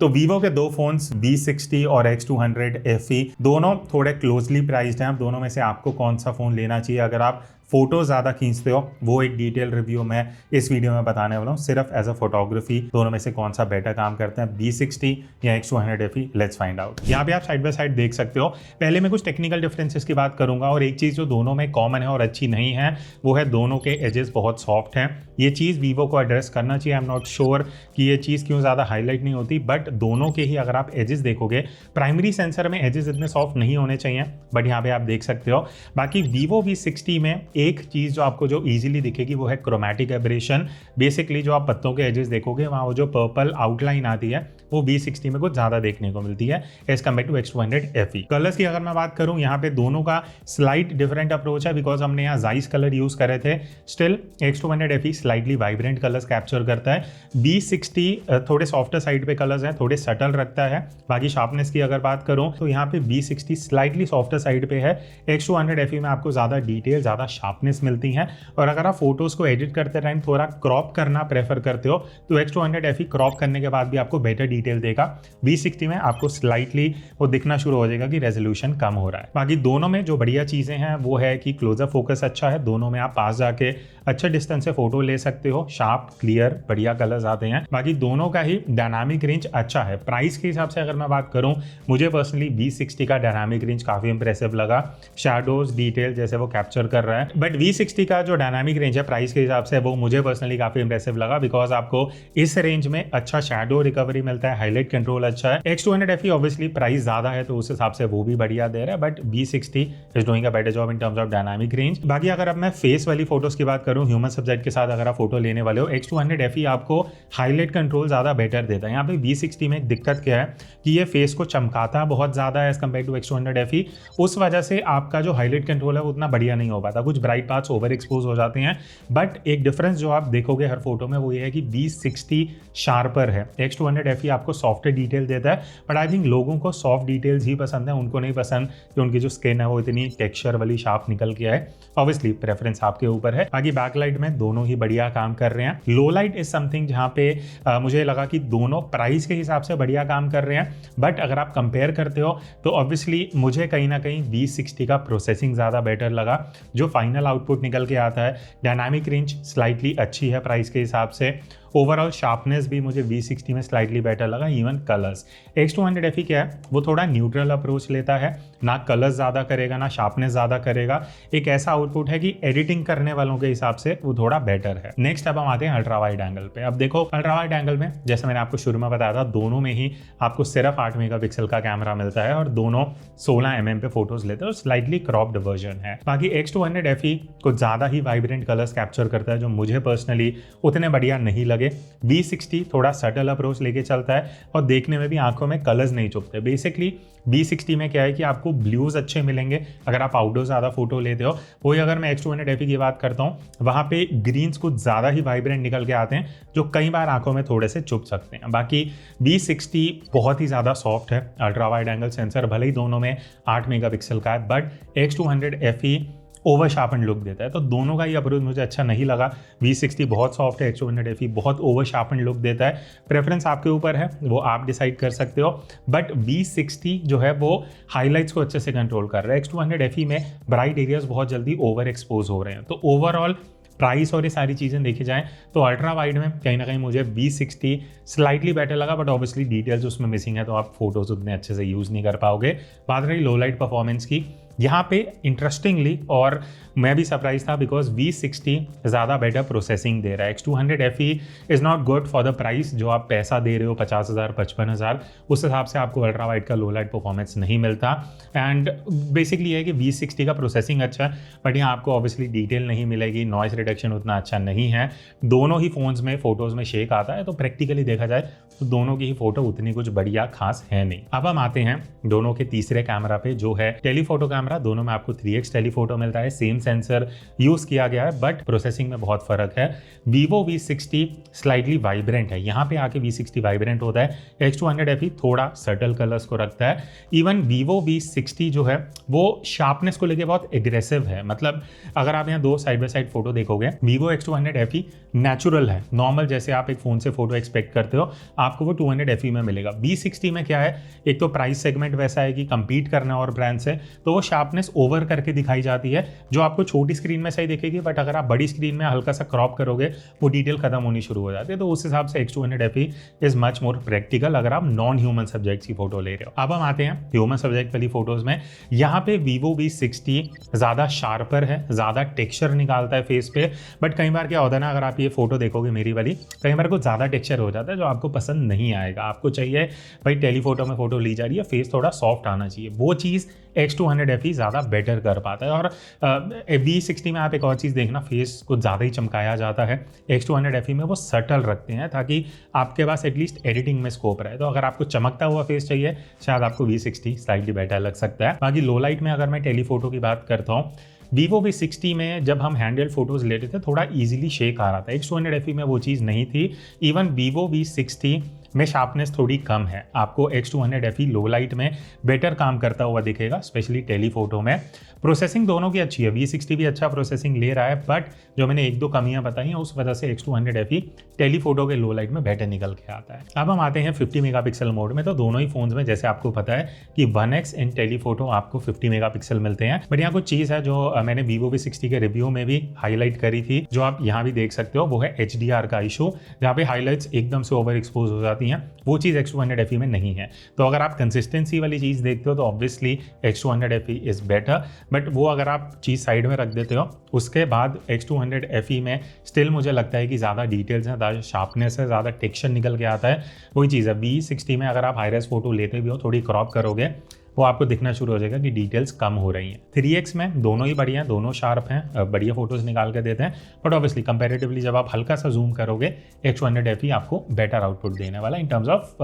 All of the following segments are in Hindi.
तो वीवो के दो फोन्स V60 और X200 FE दोनों थोड़े क्लोजली प्राइस्ड हैं। दोनों में से आपको कौन सा फ़ोन लेना चाहिए, अगर आप फोटो ज़्यादा खींचते हो, वो एक डिटेल रिव्यू मैं इस वीडियो में बताने वाला हूँ। सिर्फ एज अ फोटोग्राफी दोनों में से कौन सा बेटर काम करते हैं, V60 या X200 FE, let's find out. यहाँ पे आप साइड बाय साइड देख सकते हो। पहले मैं कुछ टेक्निकल डिफरेंसेस की बात करूंगा, और एक चीज़ जो दोनों में कॉमन है और अच्छी नहीं है वो है दोनों के एजेस बहुत सॉफ्ट हैं। ये चीज़ वीवो को एड्रेस करना चाहिए। आई एम नॉट श्योर कि ये चीज़ क्यों ज़्यादा हाईलाइट नहीं होती, बट दोनों के ही अगर आप एजेस देखोगे, प्राइमरी सेंसर में एजेस इतने सॉफ्ट नहीं होने चाहिए, बट यहाँ पे आप देख सकते हो। बाकी वीवो V60 में एक चीज़ जो आपको जो इजीली दिखेगी वो है क्रोमैटिक एब्रेशन। बेसिकली जो आप पत्तों के एजेस देखोगे वहाँ वो जो पर्पल आउटलाइन आती है वो V60 में कुछ ज़्यादा देखने को मिलती है as compared to X200 FE। Colours की अगर मैं बात करूँ, यहाँ पे दोनों का स्लाइट डिफरेंट अप्रोच है, बिकॉज हमने यहाँ जाइस कलर यूज़ करे थे। Still X200 FE slightly vibrant colours capture करता है। V60 थोड़े सॉफ्टर साइड पे कलर्स हैं, थोड़े सटल रखता है। बाकी शार्पनेस की अगर बात करूँ तो यहाँ पे V60 स्लाइटली सॉफ्टर साइड पे है। X200 FE में आपको ज़्यादा डिटेल, ज़्यादा शार्पनेस मिलती है। और अगर आप फोटोज़ को एडिट करते टाइम थोड़ा क्रॉप करना प्रेफर करते हो तो X200 FE क्रॉप करने के बाद भी आपको बेटर डिटेल देगा। V60 में आपको स्लाइटली वो दिखना शुरू हो जाएगा कि रेजोल्यूशन कम हो रहा है। बाकी दोनों में जो बढ़िया चीज़ें हैं वो है कि क्लोजअप फोकस अच्छा है। दोनों में आप पास जाके अच्छे डिस्टेंस से फोटो ले सकते हो। शार्प, क्लियर, बढ़िया कलर्स आते हैं। बाकी दोनों का ही डायनामिक रेंज अच्छा है। प्राइस के हिसाब से अगर मैं बात करूं, मुझे पर्सनली V60 का डायनामिक रेंज काफ़ी इंप्रेसिव लगा। शैडोज, डिटेल जैसे वो कैप्चर कर रहा है। बट V60 का जो डायनामिक रेंज है प्राइस के हिसाब से, वो मुझे पर्सनली काफ़ी इंप्रेसिव लगा, बिकॉज आपको इस रेंज में अच्छा शैडो रिकवरी मिलता है, हाईलाइट कंट्रोल अच्छा है। X200 FE ऑब्वियसली प्राइस ज़्यादा है तो उस हिसाब से वो भी बढ़िया दे रहा है, but V60 is doing a better job in terms of dynamic range. बाकी अगर अब मैं फेस वाली फोटोज की बात करूँ, ह्यूमन सब्जेक्ट के साथ अगर आप फोटो लेने वाले हो, X200 FE आपको हाईलाइट कंट्रोल ज़्यादा बेटर देता है। यहाँ पे V60 में एक दिक्कत क्या है कि ये फेस को चमकाता बहुत ज़्यादा है as compared to X200 FE। उस वजह से आपका जो हाईलाइट कंट्रोल है वो उतना बढ़िया नहीं हो पाता, कुछ ब्राइट पार्ट्स ओवर एक्सपोज हो जाते हैं। बट एक डिफरेंस जो आप देखोगे हर फोटो में वो ये है कि V60 शार्पर है, X200 FE आपको सॉफ्ट डिटेल देता है। बट आई थिंक लोगों को सॉफ्ट डिटेल्स ही पसंद है, उनको नहीं पसंद कि उनकी जो स्किन है वो इतनी टेक्सचर वाली शार्प निकल के आए। ऑब्वियसली प्रेफरेंस आपके ऊपर है। बाकी बैकलाइट में दोनों ही बढ़िया काम कर रहे हैं। लो लाइट इज समथिंग जहाँ पे मुझे लगा कि दोनों प्राइस के हिसाब से बढ़िया काम कर रहे हैं, बट अगर आप कंपेयर करते हो तो ऑब्वियसली मुझे कहीं ना कहीं V60 का प्रोसेसिंग ज़्यादा बेटर लगा। जो फाइनल आउटपुट निकल के आता है, डायनामिक रेंज स्लाइटली अच्छी है प्राइस के हिसाब से। ओवरऑल शार्पनेस भी मुझे V60 में स्लाइटली बेटर लगा, इवन कलर्स। X200 FE क्या है, वो थोड़ा न्यूट्रल अप्रोच लेता है, ना कलर्स ज़्यादा करेगा ना शार्पनेस ज़्यादा करेगा। एक ऐसा आउटपुट है कि एडिटिंग करने वालों के हिसाब से वो थोड़ा बेटर है। नेक्स्ट अब हम आते हैं अल्ट्रा वाइड एंगल पे। अब देखो अल्ट्रा वाइड एंगल में जैसे मैंने आपको शुरू में बताया था, दोनों में ही आपको सिर्फ 8 मेगापिक्सल का कैमरा मिलता है और दोनों 16 mm पे फोटोज लेते हैं और स्लाइटली क्रॉप्ड वर्जन है। बाकी X200 FE कुछ ज़्यादा ही वाइब्रेंट कलर्स कैप्चर करता है जो मुझे पर्सनली उतने बढ़िया नहीं लगे। V60 थोड़ा सटल अप्रोच लेके चलता है और देखने में भी आंखों में कलर्स नहीं चुभते। बेसिकली V60 में क्या है कि आपको ब्लूज अच्छे मिलेंगे अगर आप आउटडोर ज़्यादा फोटो लेते हो। वही अगर मैं X200 FE की बात करता हूँ, वहाँ पे ग्रीन्स कुछ ज़्यादा ही वाइब्रेंट निकल के आते हैं जो कई बार आंखों में थोड़े से चुभ सकते हैं। बाकी V60 बहुत ही ज़्यादा सॉफ्ट है। अल्ट्रा वाइड एंगल सेंसर भले ही दोनों में 8 मेगापिक्सल का है, but X200 FE over sharpen look देता है, तो दोनों का ही अप्रोच मुझे अच्छा नहीं लगा। V60 बहुत सॉफ्ट है, X200 FE बहुत ओवर शार्पन लुक देता है। प्रेफरेंस आपके ऊपर है, वो आप डिसाइड कर सकते हो। बट V60 जो है वो हाईलाइट्स को अच्छे से कंट्रोल कर रहा है। X200 FE में ब्राइट एरियाज बहुत जल्दी ओवर एक्सपोज हो रहे हैं। तो ओवरऑल प्राइस और ये सारी चीज़ें देखी जाएं तो अल्ट्रा वाइड में कहीं ना कहीं मुझे V60 स्लाइटली बेटर लगा, बट ऑब्वियसली डिटेल्स उसमें मिसिंग है तो आप फोटोज उतने अच्छे से यूज़ नहीं कर पाओगे। बात रही लो लाइट परफॉर्मेंस की, यहाँ पे इंटरेस्टिंगली और मैं भी सरप्राइज था बिकॉज V60 ज़्यादा बेटर प्रोसेसिंग दे रहा है। X200 FE is not good for the price जो आप पैसा दे रहे हो 50,000 55,000, उस हिसाब से आपको अल्ट्रा वाइड का लो लाइट परफॉर्मेंस नहीं मिलता। एंड बेसिकली ये है कि V60 का प्रोसेसिंग अच्छा है, बट यहाँ आपको ऑब्वियसली डिटेल नहीं मिलेगी, नॉइस रिडक्शन उतना अच्छा नहीं है। दोनों ही फ़ोन्स में फ़ोटोज़ में शेक आता है, तो प्रैक्टिकली देखा जाए तो दोनों की ही फ़ोटो उतनी कुछ बढ़िया खास है नहीं। अब हम आते हैं दोनों के तीसरे कैमरा पे जो है टेलीफोटो कैमरा। दोनों में आपको 3x टेलीफोटो मिलता है, सेम सेंसर यूज़ किया गया है, बट प्रोसेसिंग में बहुत फ़र्क है। Vivo V60 स्लाइटली वाइब्रेंट है, यहाँ पे आके V60 वाइब्रेंट होता है। X200 FE थोड़ा सटल कलर्स को रखता है। इवन Vivo V60 जो है वो शार्पनेस को लेके बहुत एग्रेसिव है। मतलब अगर आप यहाँ दो साइड बाय साइड फोटो देखोगे, Vivo X200 FE नेचुरल है, नॉर्मल जैसे आप एक फ़ोन से फोटो एक्सपेक्ट करते हो आपको वो 200 FE में मिलेगा। V60 में क्या है, एक तो प्राइस सेगमेंट वैसा है कि compete करना है और ब्रांड से, तो वो शार्पनेस ओवर करके दिखाई जाती है जो आपको छोटी स्क्रीन में सही दिखेगी, बट अगर आप बड़ी स्क्रीन में हल्का सा क्रॉप करोगे वो डिटेल खत्म होनी शुरू हो जाती है। तो उस हिसाब से X200 FE is much more practical अगर आप नॉन ह्यूमन सब्जेक्ट्स की फोटो ले रहे हो। अब हम आते हैं ह्यूमन सब्जेक्ट वाली फोटोज में। यहाँ पे Vivo V60 ज़्यादा शार्पर है, ज़्यादा टेक्सचर निकालता है फेस पे, बट कई बार क्या होता है ना, अगर आप ये फोटो देखोगे मेरी वाली, कई बार कुछ ज़्यादा टेक्सचर हो जाता है जो आपको पसंद नहीं आएगा। आपको चाहिए भाई टेलीफोटो में फोटो ली जा रही है, फेस थोड़ा सॉफ्ट आना चाहिए, वो चीज़ X200 FE ज़्यादा बेटर कर पाता है। और V60 में आप एक और चीज़ देखना, फेस कुछ ज़्यादा ही चमकाया जाता है, X200 FE में वो सटल रखते हैं ताकि आपके पास एटलीस्ट एडिटिंग में स्कोप रहे। तो अगर आपको चमकता हुआ फेस चाहिए, शायद आपको V60 स्लाइटली बेटर लग सकता है। बाकी लो लाइट में अगर मैं टेलीफोटो की बात करता हूँ, Vivo V60 में जब हम हैंडल फोटोज लेते थे थोड़ा इजीली शेक आ रहा था, X200 FE में वो चीज़ नहीं थी। इवन Vivo V60 में शार्पनेस थोड़ी कम है, आपको X200 FE लो लाइट में बेटर काम करता हुआ दिखेगा, स्पेशली टेलीफोटो में। प्रोसेसिंग दोनों की अच्छी है, V60 भी अच्छा प्रोसेसिंग ले रहा है, बट जो मैंने एक दो कमियां बताई हैं उस वजह से X200 FE टेलीफोटो के लो लाइट में बेटर निकल के आता है। अब हम आते हैं 50 मेगापिक्सल मोड में। तो दोनों ही फोन्स में जैसे आपको पता है कि 1x इन टेलीफोटो आपको 50 मेगापिक्सल मिलते हैं, बट यहाँ कुछ चीज़ है जो मैंने Vivo V60 के रिव्यू में भी हाईलाइट करी थी, जो आप यहाँ भी देख सकते हो, वो है HDR का इशू, जहाँ पे हाईलाइट्स एकदम से ओवर एक्सपोज हो जाती हैं। वो चीज़ X200 FE में नहीं है। तो अगर आप कंसिस्टेंसी वाली चीज़ देखते हो तो obviously X200 FE is better, but वो अगर आप चीज़ साइड में रख देते हो उसके बाद X200 FE में स्टिल मुझे लगता है कि ज़्यादा डिटेल्स हैं, ज़्यादा शार्पनेस है, ज़्यादा टेक्सचर निकल के आता है। वही चीज़ है V60 में अगर आप हाई रेज़ फोटो लेते भी हो, थोड़ी क्रॉप करोगे, वो आपको दिखना शुरू हो जाएगा कि डिटेल्स कम हो रही हैं। 3x में दोनों ही बढ़िया हैं, दोनों शार्प हैं, बढ़िया फोटोज निकाल के देते हैं, बट ऑब्वियसली कंपैरेटिवली जब आप हल्का सा जूम करोगे X200 FE आपको बेटर आउटपुट देने वाला इन टर्म्स ऑफ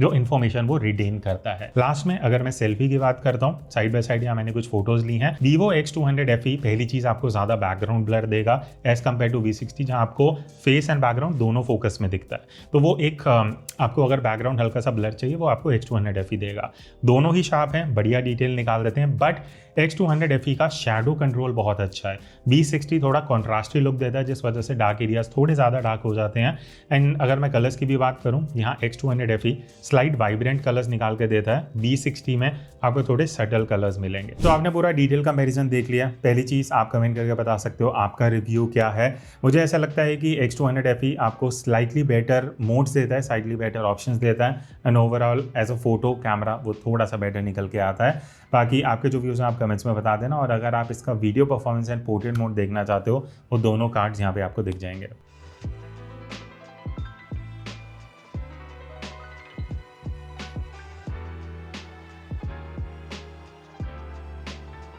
जो इन्फॉर्मेशन वो रिटेन करता है। लास्ट में अगर मैं सेल्फी की बात करता हूँ, साइड बाय साइड यहाँ मैंने कुछ फोटोज ली हैं। Vivo X200 FE पहली चीज़ आपको ज़्यादा बैकग्राउंड ब्लर देगा एज कम्पेयर टू V60, जहाँ आपको फेस एंड बैकग्राउंड दोनों फोकस में दिखता है। तो वो एक आपको अगर बैकग्राउंड हल्का सा ब्लर चाहिए वो आपको X200 FE देगा। दोनों ही शार्प हैं, बढ़िया डिटेल निकाल देते हैं, बट X200 FE का शैडो कंट्रोल बहुत अच्छा है। V60 थोड़ा कॉन्ट्रास्टी लुक देता है जिस वजह से डार्क एरियाज थोड़े ज़्यादा डार्क हो जाते हैं। एंड अगर मैं कलर्स की भी बात करूं, यहाँ X200 FE slight vibrant colours निकाल के देता है, V60 में आपको थोड़े सटल कलर्स मिलेंगे। तो आपने पूरा डिटेल कंपैरिजन देख लिया। पहली चीज़ आप कमेंट करके बता सकते हो आपका रिव्यू क्या है। मुझे ऐसा लगता है कि X200 FE आपको स्लाइटली बेटर मोड्स देता है, स्लाइटली बेटर ऑप्शंस देता है, and overall as a photo camera वो थोड़ा सा बेटर निकल के आता है। बाकी आपके जो व्यूज़ हैं आप कमेंट्स में बता देना, और अगर आप इसका video performance and portrait mode देखना चाहते हो, वो दोनों कार्ड्स यहाँ पे आपको दिख जाएंगे।